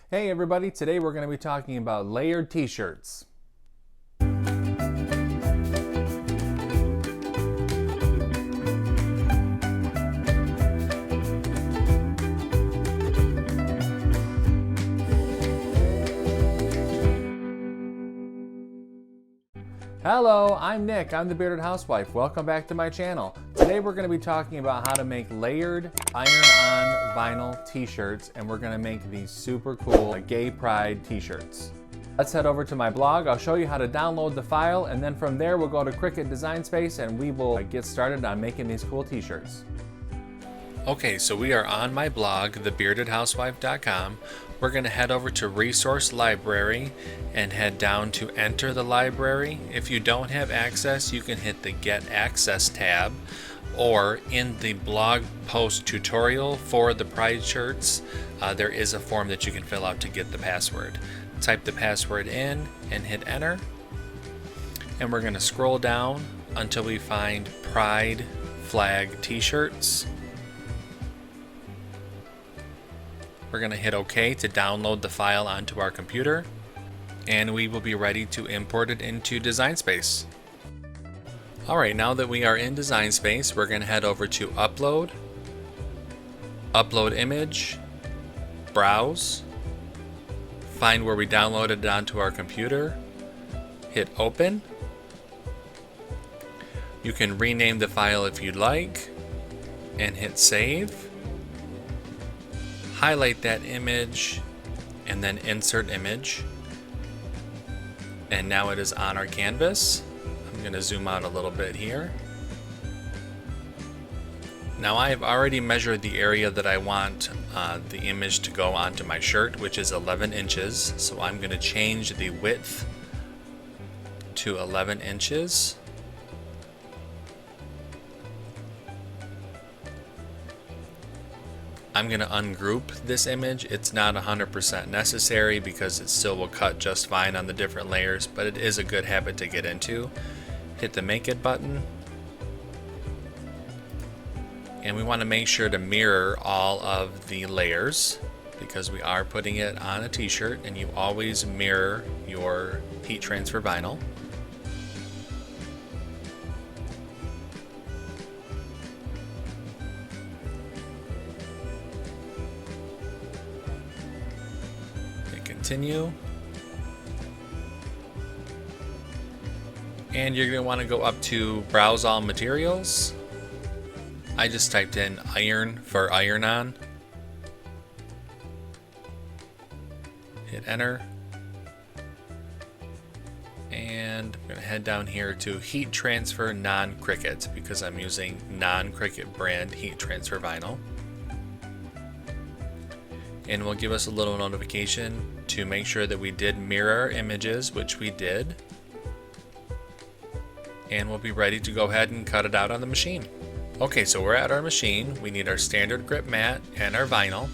Hey everybody, today we're going to be talking about layered t-shirts. Hello, I'm Nick. I'm the Bearded Housewife. Welcome back to my channel. Today we're going to be talking about how to make layered iron-on vinyl t-shirts, and we're going to make these super cool gay pride t-shirts. Let's head over to my blog. I'll show you how to download the file, and then from there we'll go to Cricut Design Space and we will get started on making these cool t-shirts. Okay, so we are on my blog, thebeardedhousewife.com. We're going to head over to Resource Library and head down to Enter the Library. If you don't have access, you can hit the Get Access tab, or in the blog post tutorial for the Pride shirts, there is a form that you can fill out to get the password. Type the password in and hit Enter, and we're going to scroll down until we find Pride flag t-shirts. We're going to hit OK to download the file onto our computer, and we will be ready to import it into Design Space. Alright, now that we are in Design Space, we're going to head over to Upload, Upload Image, Browse, find where we downloaded it onto our computer, hit Open. You can rename the file if you'd like, and hit Save. Highlight that image and then insert image, and now it is on our canvas. I'm going to zoom out a little bit here. Now I have already measured the area that I want the image to go onto my shirt, which is 11 inches. So I'm going to change the width to 11 inches. I'm going to ungroup this image. It's not 100% necessary because it still will cut just fine on the different layers, but it is a good habit to get into. Hit the Make It button. And we want to make sure to mirror all of the layers because we are putting it on a t-shirt, and you always mirror your heat transfer vinyl. Continue, and you're going to want to go up to Browse All Materials. I just typed in iron for iron-on. Hit Enter, and I'm going to head down here to Heat Transfer Non-Cricut because I'm using non-Cricut brand heat transfer vinyl. And will give us a little notification to make sure that we did mirror our images, which we did. And we'll be ready to go ahead and cut it out on the machine. Okay, so we're at our machine. We need our standard grip mat and our vinyl.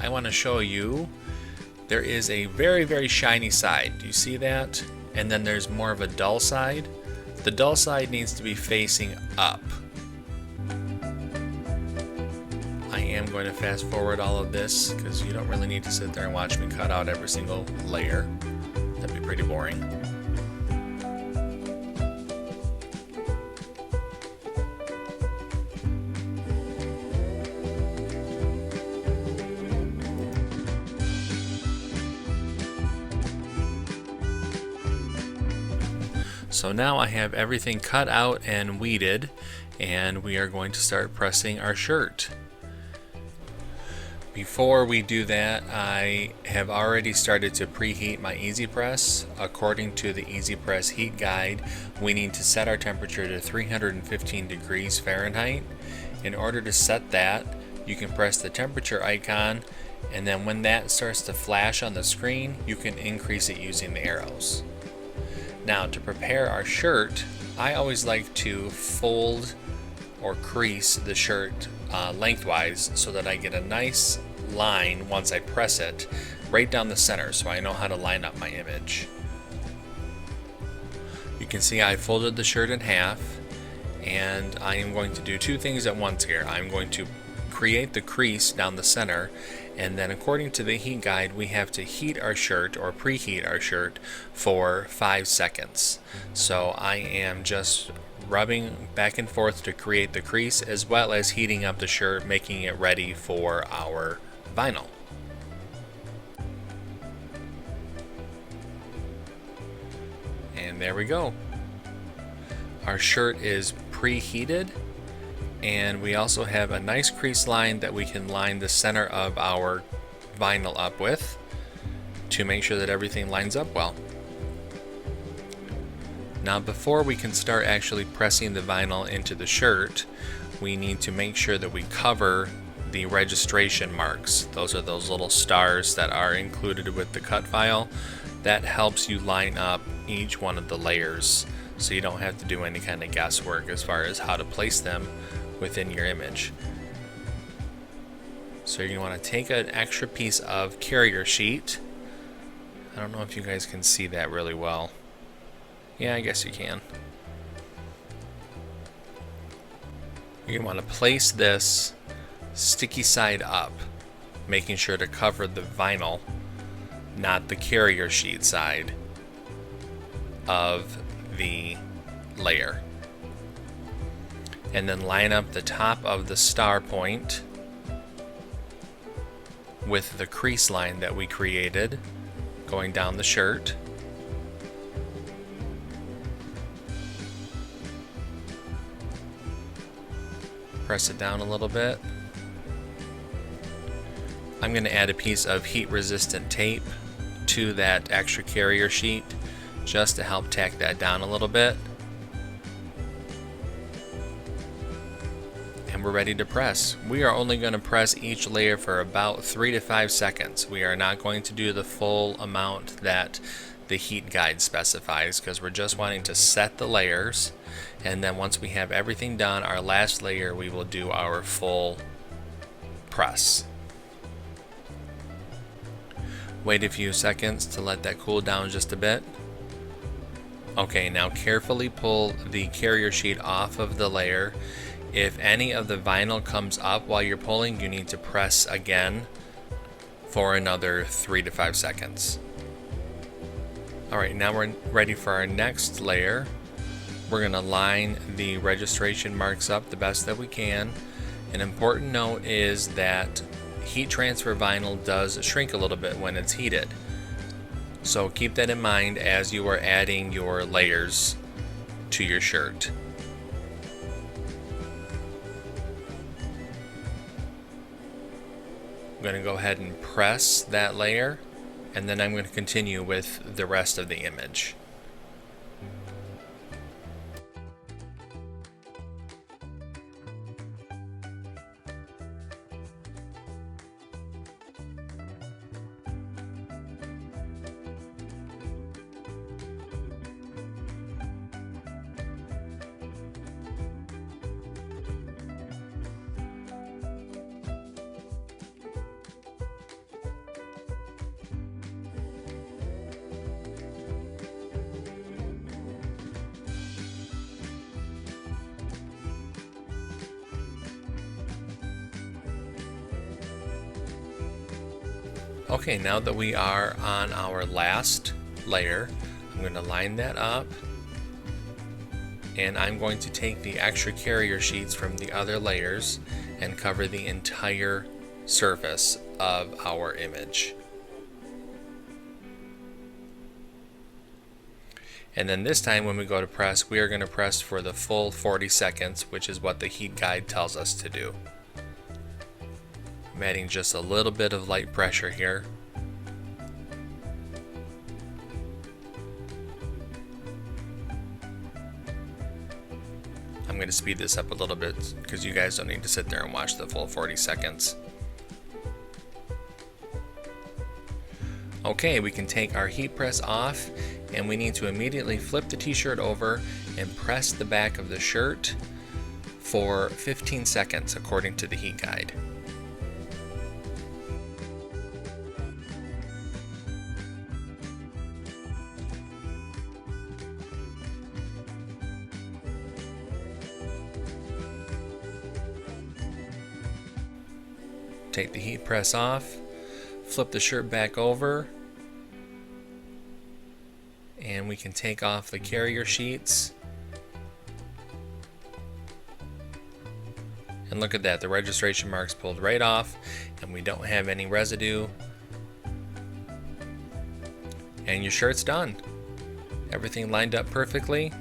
I want to show you there is a very, very shiny side. Do you see that? And then there's more of a dull side. The dull side needs to be facing up. I am going to fast forward all of this because you don't really need to sit there and watch me cut out every single layer. That'd be pretty boring. So now I have everything cut out and weeded, and we are going to start pressing our shirt. Before we do that, I have already started to preheat my easypress. According to the easypress heat guide, we need to set our temperature to 315 degrees Fahrenheit. In order to set that, you can press the temperature icon, and then when that starts to flash on the screen, you can increase it using the arrows. Now, to prepare our shirt, I always like to fold or crease the shirt lengthwise so that I get a nice line once I press it right down the center, so I know how to line up my image. You can see I folded the shirt in half, and I am going to do two things at once here. I'm going to create the crease down the center, And then according to the heat guide, we have to heat our shirt or preheat our shirt for 5 seconds. So I am just rubbing back and forth to create the crease, as well as heating up the shirt, making it ready for our vinyl. And there we go. Our shirt is preheated, and we also have a nice crease line that we can line the center of our vinyl up with to make sure that everything lines up well. Now, before we can start actually pressing the vinyl into the shirt, we need to make sure that we cover the registration marks. Those are those little stars that are included with the cut file. That helps you line up each one of the layers, so you don't have to do any kind of guesswork as far as how to place them within your image. So you're going to want to take an extra piece of carrier sheet. I don't know if you guys can see that really well. Yeah, I guess you can. You're going to want to place this sticky side up, making sure to cover the vinyl, not the carrier sheet side of the layer. And then line up the top of the star point with the crease line that we created going down the shirt. Press it down a little bit. I'm going to add a piece of heat resistant tape to that extra carrier sheet just to help tack that down a little bit. And we're ready to press. We are only going to press each layer for about 3 to 5 seconds. We are not going to do the full amount that the heat guide specifies, because we're just wanting to set the layers, and then once we have everything done, our last layer, we will do our full press. Wait a few seconds to let that cool down just a bit. Okay, now carefully pull the carrier sheet off of the layer. If any of the vinyl comes up while you're pulling, you need to press again for another 3 to 5 seconds. Alright, now we're ready for our next layer. We're going to line the registration marks up the best that we can. An important note is that heat transfer vinyl does shrink a little bit when it's heated. So keep that in mind as you are adding your layers to your shirt. I'm going to go ahead and press that layer, and then I'm going to continue with the rest of the image. Okay, now that we are on our last layer, I'm going to line that up, and I'm going to take the extra carrier sheets from the other layers and cover the entire surface of our image. And then this time when we go to press, we are going to press for the full 40 seconds, which is what the heat guide tells us to do. I'm adding just a little bit of light pressure here. I'm going to speed this up a little bit because you guys don't need to sit there and watch the full 40 seconds. Okay, we can take our heat press off, and we need to immediately flip the t-shirt over and press the back of the shirt for 15 seconds according to the heat guide. Take the heat press off, flip the shirt back over, and we can take off the carrier sheets. And look at that, the registration mark's pulled right off, and we don't have any residue. And your shirt's done. Everything lined up perfectly,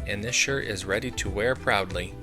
and this shirt is ready to wear proudly.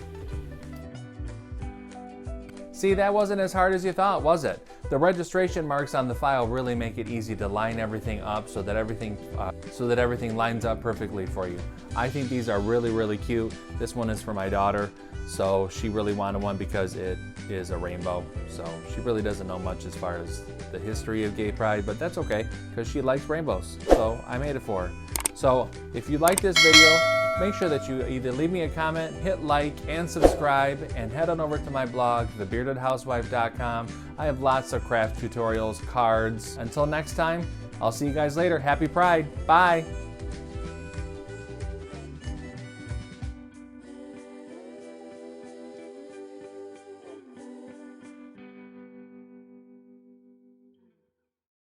See, that wasn't as hard as you thought, was it? The registration marks on the file really make it easy to line everything up so that everything lines up perfectly for you. I think these are really, really cute. This one is for my daughter, so she really wanted one because it is a rainbow. So she really doesn't know much as far as the history of gay pride, but that's okay because she likes rainbows. So I made it for her. So if you like this video, make sure that you either leave me a comment, hit like, and subscribe, and head on over to my blog, thebeardedhousewife.com. I have lots of craft tutorials, cards. Until next time, I'll see you guys later. Happy Pride. Bye.